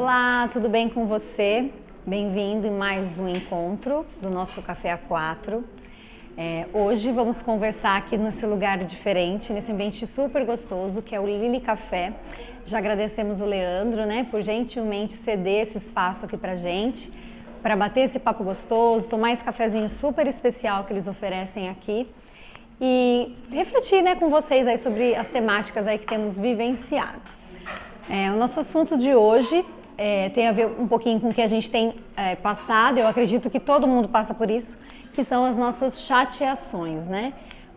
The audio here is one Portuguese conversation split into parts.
Olá, tudo bem com você? Bem-vindo em mais um encontro do nosso Café A4. Hoje vamos conversar aqui nesse lugar diferente, nesse ambiente super gostoso que é o Lili Café. Já agradecemos o Leandro, né, por gentilmente ceder esse espaço aqui pra gente, para bater esse papo gostoso, tomar esse cafezinho super especial que eles oferecem aqui e refletir, né, com vocês aí sobre as temáticas aí que temos vivenciado. O nosso assunto de hoje tem a ver um pouquinho com o que a gente tem passado, eu acredito que todo mundo passa por isso, que são as nossas chateações, né?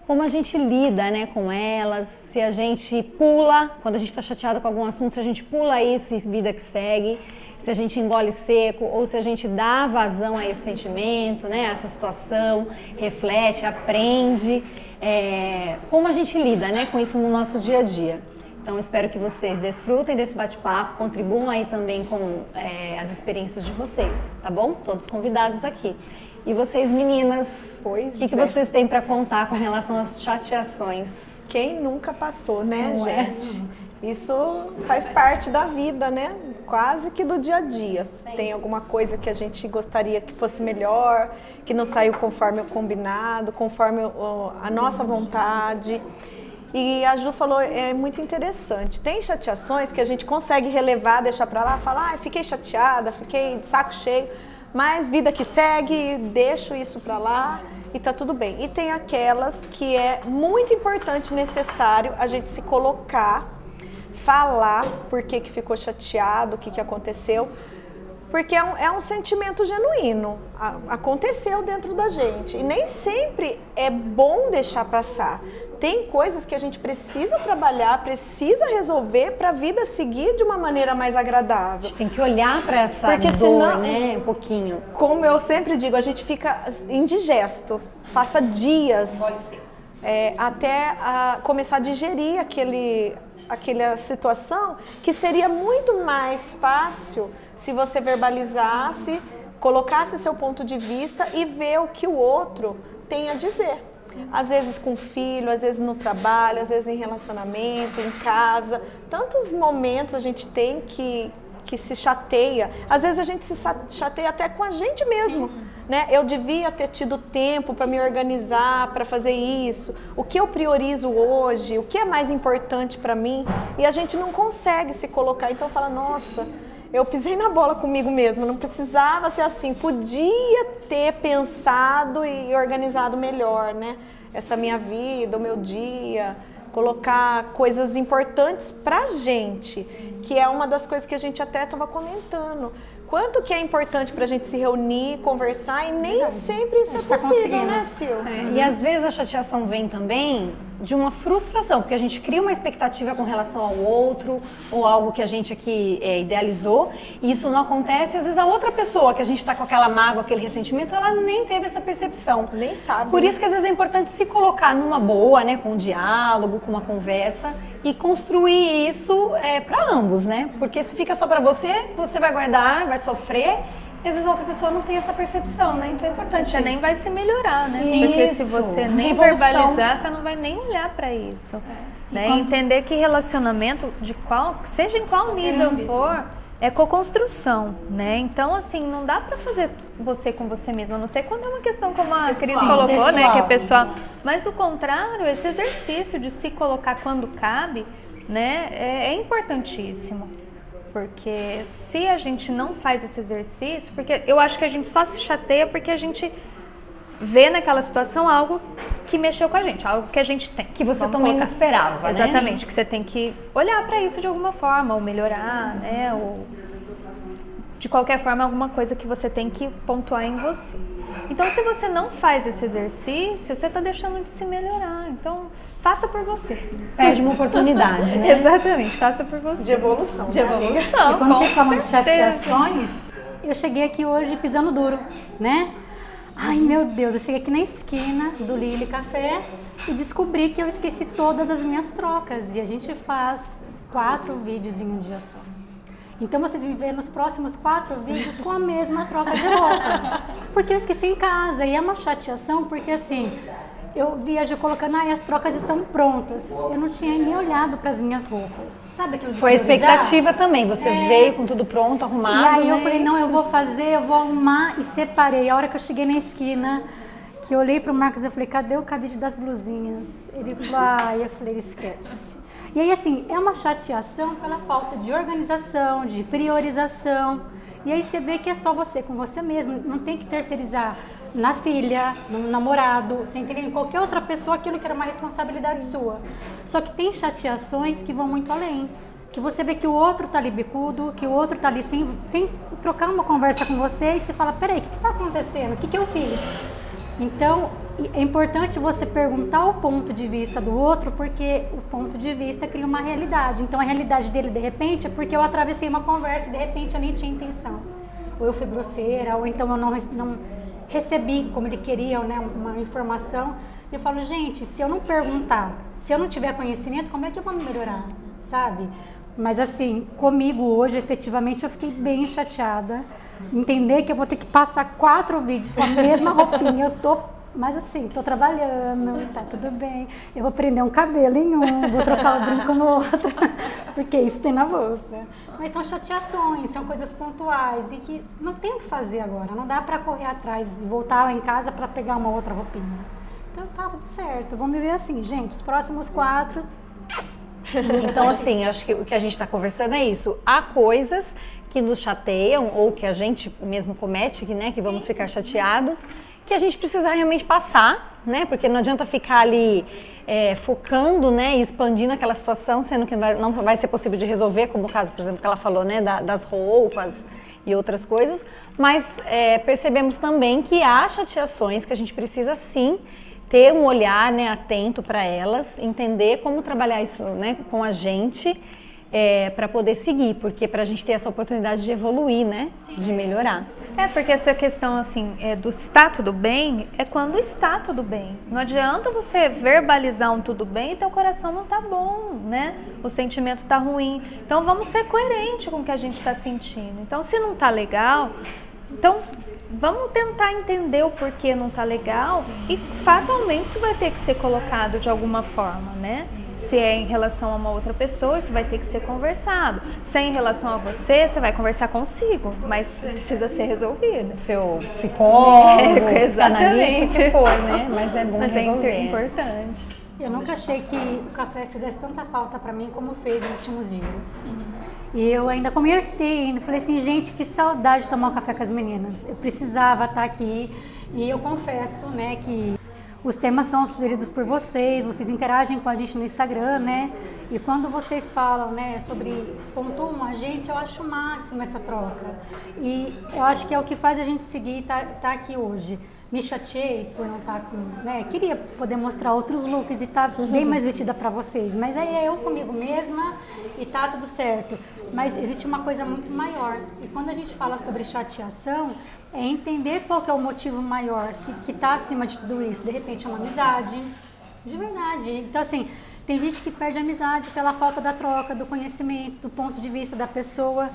Como a gente lida, né, com elas, se a gente pula, quando a gente está chateado com algum assunto, se a gente pula isso e vida que segue, se a gente engole seco ou se a gente dá vazão a esse sentimento, né, a essa situação, reflete, aprende, como a gente lida, né, com isso no nosso dia a dia. Então, espero que vocês desfrutem desse bate-papo, contribuam aí também com as experiências de vocês, tá bom? Todos convidados aqui. E vocês, meninas, o que vocês têm para contar com relação às chateações? Quem nunca passou, né, gente? Isso faz parte da vida, né? Quase que do dia a dia. Tem alguma coisa que a gente gostaria que fosse melhor, que não saiu conforme o combinado, conforme a nossa vontade. E a Ju falou, é muito interessante. Tem chateações que a gente consegue relevar, deixar pra lá, falar, fiquei chateada, fiquei de saco cheio, mas vida que segue, deixo isso pra lá e tá tudo bem. E tem aquelas que é muito importante, necessário a gente se colocar, falar por que ficou chateado, o que aconteceu, porque é um sentimento genuíno, aconteceu dentro da gente e nem sempre é bom deixar passar. Tem coisas que a gente precisa trabalhar, precisa resolver para a vida seguir de uma maneira mais agradável. A gente tem que olhar para essa dor, senão, né, um pouquinho. Como eu sempre digo, a gente fica indigesto, passa dias até começar a digerir aquela situação, que seria muito mais fácil se você verbalizasse, colocasse seu ponto de vista e ver o que o outro tem a dizer. Às vezes com filho, às vezes no trabalho, às vezes em relacionamento, em casa. Tantos momentos a gente tem que se chateia. Às vezes a gente se chateia até com a gente mesmo. Né? Eu devia ter tido tempo para me organizar, para fazer isso. O que eu priorizo hoje? O que é mais importante para mim? E a gente não consegue se colocar. Então fala, nossa, eu pisei na bola comigo mesma, não precisava ser assim, podia ter pensado e organizado melhor, né? Essa minha vida, o meu dia, colocar coisas importantes pra gente, que é uma das coisas que a gente até estava comentando. Quanto que é importante pra gente se reunir, conversar, e nem sempre isso é possível, né, Sil? E às vezes a chateação vem também de uma frustração, porque a gente cria uma expectativa com relação ao outro, ou algo que a gente aqui idealizou, e isso não acontece, e às vezes a outra pessoa que a gente está com aquela mágoa, aquele ressentimento, ela nem teve essa percepção. Nem sabe. Por isso que às vezes é importante se colocar numa boa, né, com um diálogo, com uma conversa, e construir isso para ambos, né? Porque se fica só para você, você vai guardar, vai sofrer, e às vezes a outra pessoa não tem essa percepção, né? Então é importante. Você nem vai se melhorar, né? Isso. Porque se você nem verbalizar, você não vai nem olhar para isso. Né? Entender que relacionamento, seja em qual nível for, é co-construção, né? Então, assim, não dá pra fazer você com você mesma, a não ser quando é uma questão como a Cris colocou, né? Que é pessoal. Mas, do contrário, esse exercício de se colocar quando cabe, né? É importantíssimo. Porque se a gente não faz esse exercício, porque eu acho que a gente só se chateia porque a gente vê naquela situação algo que mexeu com a gente, algo que a gente tem. Que você também não esperava, né? Exatamente, que você tem que olhar para isso de alguma forma, ou melhorar, né? Ou de qualquer forma, alguma coisa que você tem que pontuar em você. Então, se você não faz esse exercício, você está deixando de se melhorar. Então, faça por você. Perde uma oportunidade, né? Exatamente, faça por você. De evolução. De evolução. E quando vocês falam de chateações, eu cheguei aqui hoje pisando duro, né? Ai, meu Deus, eu cheguei aqui na esquina do Lili Café e descobri que eu esqueci todas as minhas trocas. E a gente faz 4 vídeos em um dia só. Então vocês vão ver nos próximos 4 vídeos com a mesma troca de roupa. Porque eu esqueci em casa. E é uma chateação porque assim, eu viajo colocando, as trocas estão prontas. Eu não tinha nem olhado para as minhas roupas. Sabe aquilo de Foi a improvisar? expectativa também, você veio com tudo pronto, arrumado, E aí né? eu falei, não, eu vou fazer, eu vou arrumar e separei. A hora que eu cheguei na esquina, que eu olhei pro Marcos, eu falei, cadê o cabide das blusinhas? Ele falou, eu falei, esquece. E aí, assim, é uma chateação pela falta de organização, de priorização. E aí você vê que é só você com você mesmo, não tem que terceirizar na filha, no namorado, você entendeu? Em qualquer outra pessoa, aquilo que era uma responsabilidade sua. Só que tem chateações que vão muito além. Que você vê que o outro tá ali bicudo, que o outro tá ali sem trocar uma conversa com você e você fala, peraí, o que tá acontecendo? O que eu fiz? Então, é importante você perguntar o ponto de vista do outro, porque o ponto de vista cria uma realidade. Então, a realidade dele, de repente, é porque eu atravessei uma conversa e, de repente, eu nem tinha intenção. Ou eu fui grosseira, ou então eu não recebi como ele queria, né, uma informação. Eu falo, gente, se eu não perguntar, se eu não tiver conhecimento, como é que eu vou me melhorar, sabe? Mas assim, comigo hoje, efetivamente, eu fiquei bem chateada. Entender que eu vou ter que passar 4 vídeos com a mesma roupinha. Mas assim, tô trabalhando, tá tudo bem. Eu vou prender um cabelo em um, vou trocar o brinco no outro, porque isso tem na bolsa. Mas são chateações, são coisas pontuais e que não tem o que fazer agora. Não dá pra correr atrás e voltar lá em casa pra pegar uma outra roupinha. Então tá tudo certo, vamos viver assim, gente. Os próximos 4... Então, assim, acho que o que a gente está conversando é isso. Há coisas que nos chateiam ou que a gente mesmo comete, que vamos ficar chateados, que a gente precisa realmente passar, né? Porque não adianta ficar ali focando, né, e expandindo aquela situação, sendo que não vai ser possível de resolver, como o caso, por exemplo, que ela falou, né, das roupas e outras coisas. Mas percebemos também que há chateações que a gente precisa, sim, ter um olhar, né, atento para elas, entender como trabalhar isso, né, com a gente, para poder seguir, porque para a gente ter essa oportunidade de evoluir, né, de melhorar. Porque essa questão assim do está tudo bem é quando está tudo bem. Não adianta você verbalizar um tudo bem e teu coração não tá bom, né? O sentimento tá ruim. Então vamos ser coerentes com o que a gente está sentindo. Então se não tá legal, então vamos tentar entender o porquê não tá legal e fatalmente isso vai ter que ser colocado de alguma forma, né? Se é em relação a uma outra pessoa, isso vai ter que ser conversado. Se é em relação a você, você vai conversar consigo, mas precisa ser resolvido. Seu psicólogo, exatamente, o que for, né? Mas é bom resolver. É importante. Eu nunca achei que o café fizesse tanta falta para mim como fez nos últimos dias. E eu ainda convertei, falei assim, gente, que saudade de tomar um café com as meninas. Eu precisava estar aqui e eu confesso, né, que os temas são sugeridos por vocês interagem com a gente no Instagram, né? E quando vocês falam, né, pontuam a gente, eu acho o máximo essa troca. E eu acho que é o que faz a gente seguir e tá aqui hoje. Me chateei por não estar com, né? Queria poder mostrar outros looks e estar bem mais vestida para vocês, mas aí é eu comigo mesma e tá tudo certo. Mas existe uma coisa muito maior. E quando a gente fala sobre chateação, é entender qual que é o motivo maior que está acima de tudo isso. De repente é uma amizade, de verdade. Então assim, tem gente que perde a amizade pela falta da troca, do conhecimento, do ponto de vista da pessoa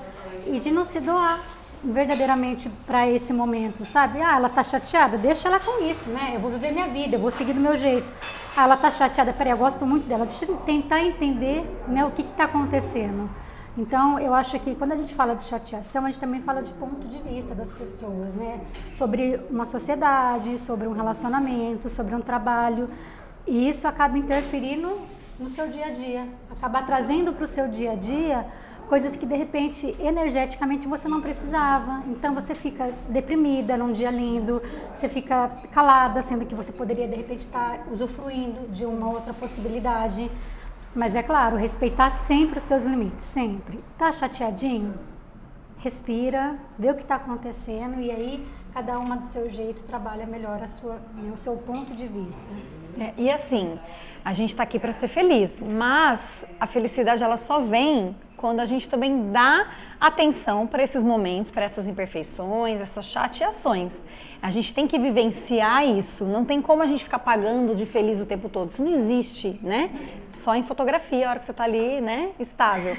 e de não se doar verdadeiramente para esse momento, sabe? Ela tá chateada, deixa ela com isso, né? Eu vou viver minha vida, eu vou seguir do meu jeito. Ela tá chateada, peraí, eu gosto muito dela, deixa eu tentar entender, né, o que tá acontecendo. Então, eu acho que quando a gente fala de chateação, a gente também fala de ponto de vista das pessoas, né? Sobre uma sociedade, sobre um relacionamento, sobre um trabalho. E isso acaba interferindo no seu dia a dia, acaba trazendo para o seu dia a dia coisas que de repente energeticamente você não precisava. Então você fica deprimida num dia lindo, você fica calada, sendo que você poderia de repente estar usufruindo de uma outra possibilidade. Mas é claro, respeitar sempre os seus limites, sempre. Tá chateadinho? Respira, vê o que está acontecendo e aí cada uma do seu jeito trabalha melhor o seu ponto de vista. E assim, a gente está aqui para ser feliz, mas a felicidade ela só vem quando a gente também dá atenção para esses momentos, para essas imperfeições, essas chateações. A gente tem que vivenciar isso, não tem como a gente ficar pagando de feliz o tempo todo, isso não existe, né? Só em fotografia, a hora que você está ali, né, estável.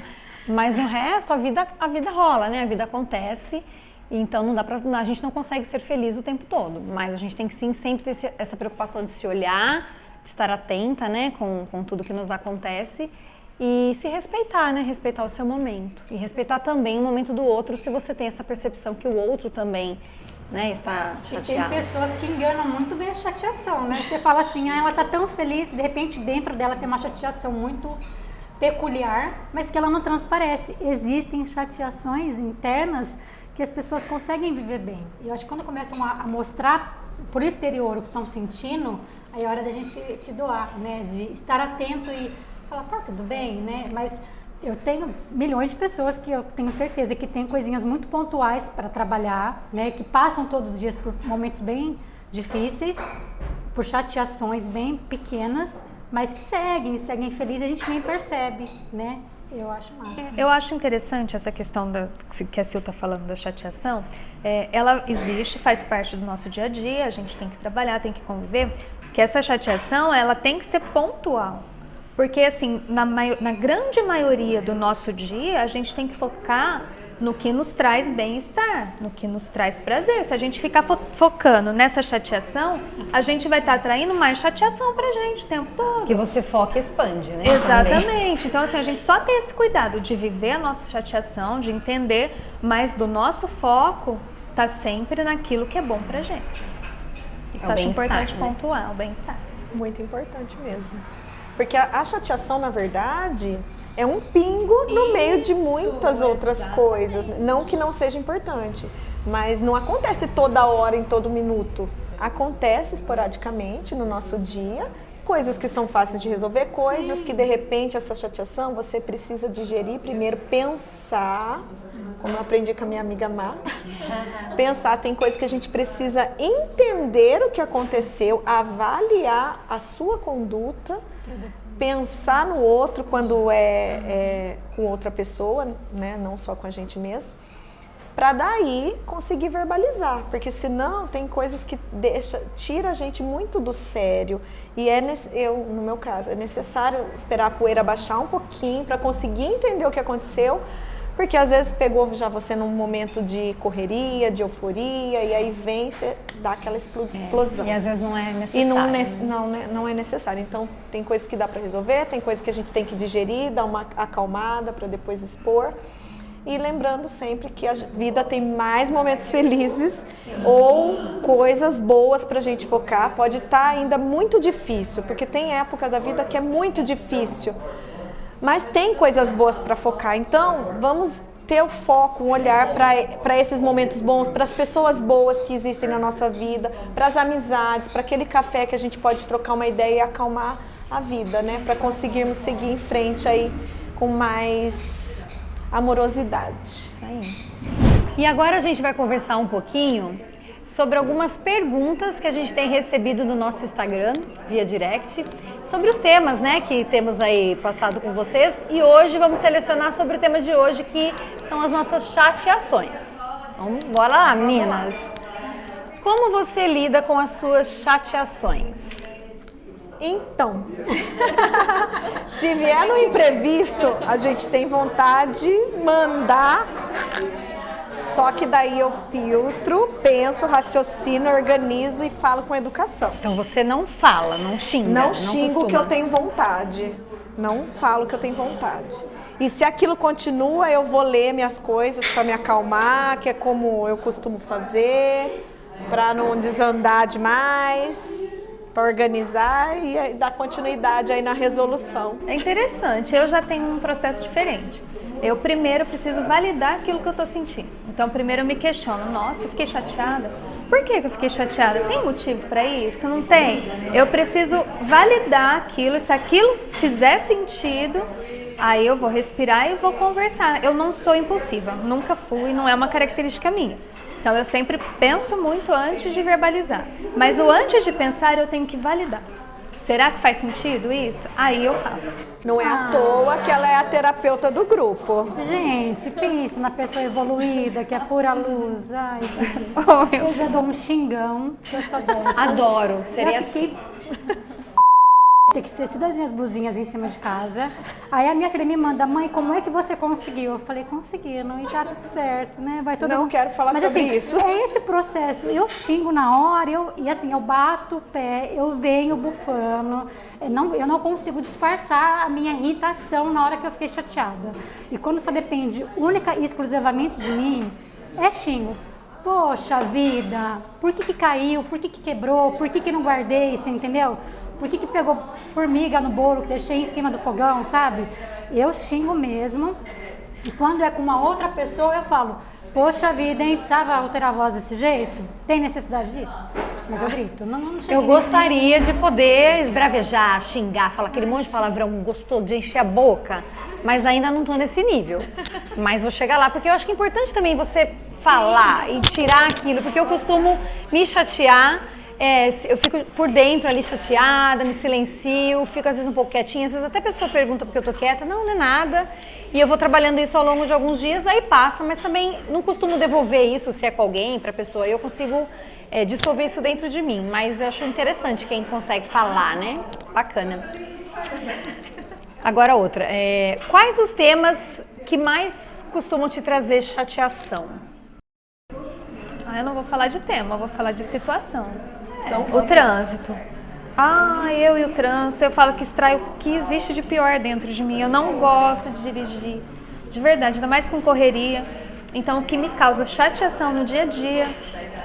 Mas no resto, a vida rola, né? A vida acontece Então a gente não consegue ser feliz o tempo todo, mas a gente tem que sim sempre ter essa preocupação de se olhar, de estar atenta, né, com tudo que nos acontece e se respeitar, né, respeitar o seu momento e respeitar também o momento do outro, se você tem essa percepção que o outro também, né, está chateado. Tem pessoas que enganam muito bem a chateação, né? Você fala assim, ela tá tão feliz, de repente dentro dela tem uma chateação muito peculiar, mas que ela não transparece. Existem chateações internas que as pessoas conseguem viver bem. E eu acho que quando começam a mostrar por exterior o que estão sentindo, aí é hora da gente se doar, né? De estar atento e falar, tá, tudo bem, né? Mas eu tenho milhões de pessoas que eu tenho certeza que tem coisinhas muito pontuais para trabalhar, né? Que passam todos os dias por momentos bem difíceis, por chateações bem pequenas, mas que seguem felizes, a gente nem percebe, né? Eu acho massa. Eu acho interessante essa questão que a Sil está falando da chateação. Ela existe, faz parte do nosso dia a dia, a gente tem que trabalhar, tem que conviver, que essa chateação, ela tem que ser pontual. Porque, assim, na grande maioria do nosso dia, a gente tem que focar no que nos traz bem-estar, no que nos traz prazer. Se a gente ficar focando nessa chateação, a gente vai estar atraindo mais chateação pra gente o tempo todo. Que você foca e expande, né? Exatamente. Também. Então, assim, a gente só tem esse cuidado de viver a nossa chateação, de entender, mas do nosso foco tá sempre naquilo que é bom pra gente. Isso eu acho importante pontuar, o bem-estar. Muito importante mesmo. Porque a chateação, na verdade, é um pingo no meio de muitas outras coisas. Não que não seja importante, mas não acontece toda hora, em todo minuto. Acontece esporadicamente no nosso dia, coisas que são fáceis de resolver, coisas que de repente essa chateação você precisa digerir primeiro, pensar, como eu aprendi com a minha amiga Má. Pensar, tem coisas que a gente precisa entender o que aconteceu, avaliar a sua conduta, pensar no outro quando é com outra pessoa, né? Não só com a gente mesmo, para daí conseguir verbalizar, porque senão tem coisas que tira a gente muito do sério e no meu caso, é necessário esperar a poeira baixar um pouquinho para conseguir entender o que aconteceu, porque às vezes pegou já você num momento de correria, de euforia, e aí vem, você dá aquela explosão. E às vezes não é necessário. E não é necessário. Então, tem coisas que dá para resolver, tem coisas que a gente tem que digerir, dar uma acalmada para depois expor. E lembrando sempre que a vida tem mais momentos felizes ou coisas boas para a gente focar. Pode estar ainda muito difícil, porque tem épocas da vida que é muito difícil. Mas tem coisas boas para focar, então vamos ter o foco, um olhar para esses momentos bons, para as pessoas boas que existem na nossa vida, para as amizades, para aquele café que a gente pode trocar uma ideia e acalmar a vida, né? Para conseguirmos seguir em frente aí com mais amorosidade. Isso aí. E agora a gente vai conversar um pouquinho sobre algumas perguntas que a gente tem recebido no nosso Instagram, via direct, sobre os temas, né, que temos aí passado com vocês. E hoje vamos selecionar sobre o tema de hoje, que são as nossas chateações. Então, bora lá, meninas! Como você lida com as suas chateações? Então, se vier no imprevisto, a gente tem vontade de mandar. Só que daí eu filtro, penso, raciocino, organizo e falo com educação. Então você não fala, não xinga. Não xingo que eu tenho vontade. Não falo que eu tenho vontade. E se aquilo continua, eu vou ler minhas coisas para me acalmar, que é como eu costumo fazer, para não desandar demais, para organizar e dar continuidade aí na resolução. É interessante, eu já tenho um processo diferente. Eu primeiro preciso validar aquilo que eu tô sentindo. Então primeiro eu me questiono, nossa, eu fiquei chateada. Por que eu fiquei chateada? Tem motivo para isso? Não tem? Eu preciso validar aquilo, e se aquilo fizer sentido, aí eu vou respirar e vou conversar. Eu não sou impulsiva, nunca fui, não é uma característica minha. Então eu sempre penso muito antes de verbalizar. Mas o antes de pensar eu tenho que validar. Será que faz sentido isso? Aí eu falo. Não é à toa que ela é a terapeuta do grupo. Gente, pensa na pessoa evoluída, que é pura luz. Ai, eu já dou um xingão, que eu sou dessa. Adoro, seria já fiquei... ter que ter das minhas blusinhas em cima de casa. Aí a minha filha me manda, mãe, como é que você conseguiu? Eu falei, conseguindo, e tá tudo certo, né? Vai todo Não mundo... quero falar Mas, sobre assim, isso. É esse processo, eu xingo na hora, e assim, eu bato o pé, eu venho bufando, eu não consigo disfarçar a minha irritação na hora que eu fiquei chateada. E quando só depende única e exclusivamente de mim, é xingo. Poxa vida, por que caiu, por que quebrou, por que não guardei, você entendeu? Por que pegou formiga no bolo que deixei em cima do fogão, sabe? Eu xingo mesmo. E quando é com uma outra pessoa, eu falo, poxa vida, hein? Precisava alterar a voz desse jeito? Tem necessidade disso? Mas eu grito. Não Eu gostaria de poder esbravejar, xingar, falar aquele monte de palavrão gostoso, de encher a boca, mas ainda não tô nesse nível. Mas vou chegar lá, porque eu acho que é importante também você falar e tirar aquilo, porque eu costumo me chatear. Eu fico por dentro ali chateada, me silencio, fico às vezes um pouco quietinha, às vezes até a pessoa pergunta porque eu tô quieta, não é nada. E eu vou trabalhando isso ao longo de alguns dias, aí passa, mas também não costumo devolver isso se é com alguém, pra pessoa. Eu consigo dissolver isso dentro de mim, mas eu acho interessante quem consegue falar, né? Bacana. Agora outra, quais os temas que mais costumam te trazer chateação? Eu não vou falar de tema, eu vou falar de situação. Então, O trânsito. Eu e o trânsito, eu falo que extrai o que existe de pior dentro de mim. Eu não gosto de dirigir, de verdade, ainda mais com correria. Então, o que me causa chateação no dia a dia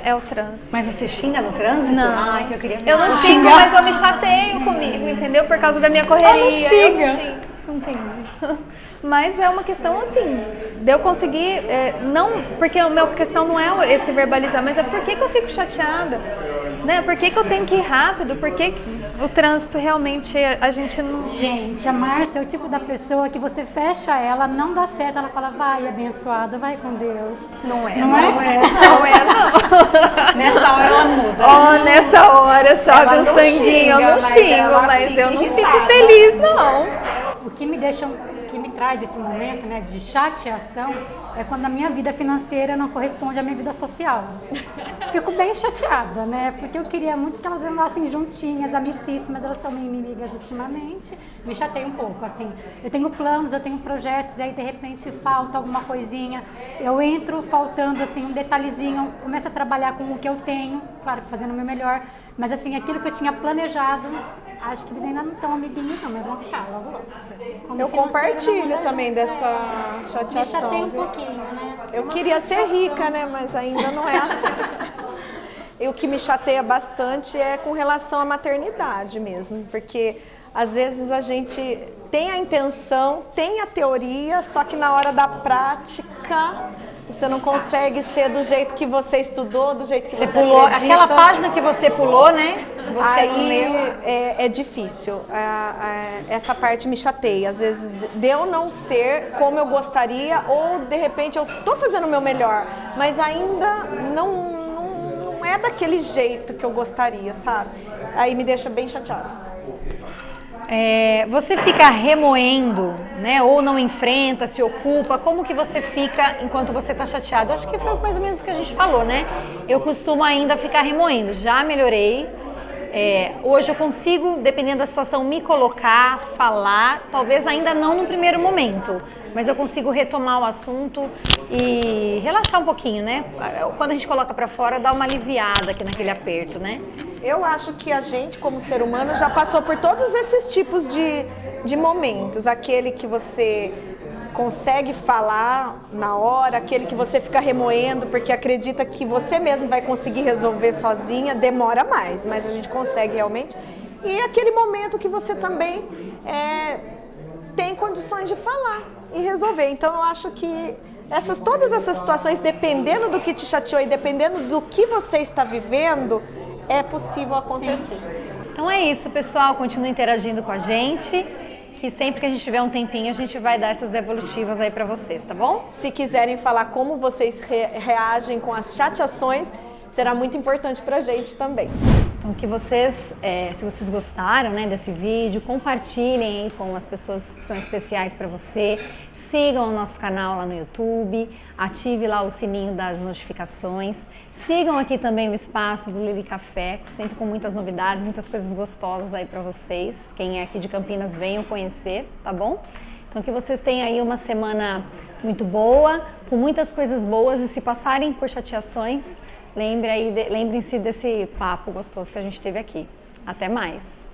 é o trânsito. Mas você xinga no trânsito? Não, que eu queria... eu não xingo, mas eu me chateio comigo, entendeu? Por causa da minha correria. Não xinga. Não entendi. Mas é uma questão assim, de eu conseguir, não, porque a minha questão não é esse verbalizar, mas é por que eu fico chateada, né? Por que eu tenho que ir rápido, por que o trânsito realmente a gente não... Gente, a Márcia é o tipo da pessoa que você fecha ela, não dá certo, ela fala, vai abençoada, vai com Deus. Não é. Não é? Não é, não. Nessa hora ela muda. Nessa hora sobe Ela um não sanguinho, eu não xinga, xingo, mas eu não fico feliz, não. O que me traz esse momento, né, de chateação é quando a minha vida financeira não corresponde à minha vida social. Fico bem chateada, né, porque eu queria muito que elas andassem juntinhas, amicíssimas, elas estão meio inimigas ultimamente, me chateia um pouco, assim. Eu tenho planos, eu tenho projetos, e aí de repente falta alguma coisinha, eu entro faltando, assim, um detalhezinho, começo a trabalhar com o que eu tenho, claro que fazendo o meu melhor, mas assim, aquilo que eu tinha planejado, acho que eles ainda não estão amiguinhos não, mas vão ficar logo logo. Eu compartilho também dessa chateação. Me chateia um viu? pouquinho, né? Eu queria ser rica, né? Mas ainda não é assim. E o que me chateia bastante é com relação à maternidade mesmo, porque às vezes a gente tem a intenção, tem a teoria, só que na hora da prática você não consegue ser do jeito que você estudou, do jeito que você pulou acredita. aquela página que você pulou, né? Você não leu. Aí é difícil, essa parte me chateia, às vezes de eu não ser como eu gostaria ou de repente eu estou fazendo o meu melhor, mas ainda não é daquele jeito que eu gostaria, sabe? Aí me deixa bem chateada. Você fica remoendo, né? Ou não enfrenta, se ocupa? Como que você fica enquanto você está chateado? Acho que foi mais ou menos o que a gente falou, né? Eu costumo ainda ficar remoendo. Já melhorei. Hoje eu consigo, dependendo da situação, me colocar, falar. Talvez ainda não no primeiro momento, mas eu consigo retomar o assunto e relaxar um pouquinho, né? Quando a gente coloca pra fora, dá uma aliviada aqui naquele aperto, né? Eu acho que a gente, como ser humano, já passou por todos esses tipos de momentos. Aquele que você consegue falar na hora, aquele que você fica remoendo porque acredita que você mesmo vai conseguir resolver sozinha, demora mais, mas a gente consegue realmente. E aquele momento que você também tem condições de falar e resolver. Então eu acho que todas essas situações, dependendo do que te chateou e dependendo do que você está vivendo, é possível acontecer. Sim. Então é isso, pessoal. Continue interagindo com a gente, que sempre que a gente tiver um tempinho, a gente vai dar essas devolutivas aí pra vocês, tá bom? Se quiserem falar como vocês reagem com as chateações, será muito importante pra gente também. Então que vocês, se vocês gostaram, né, desse vídeo, compartilhem aí com as pessoas que são especiais para você, sigam o nosso canal lá no YouTube, ative lá o sininho das notificações, sigam aqui também o espaço do Lili Café, sempre com muitas novidades, muitas coisas gostosas aí para vocês. Quem é aqui de Campinas, venham conhecer, tá bom? Então que vocês tenham aí uma semana muito boa, com muitas coisas boas, e se passarem por chateações, lembrem-se desse papo gostoso que a gente teve aqui. Até mais!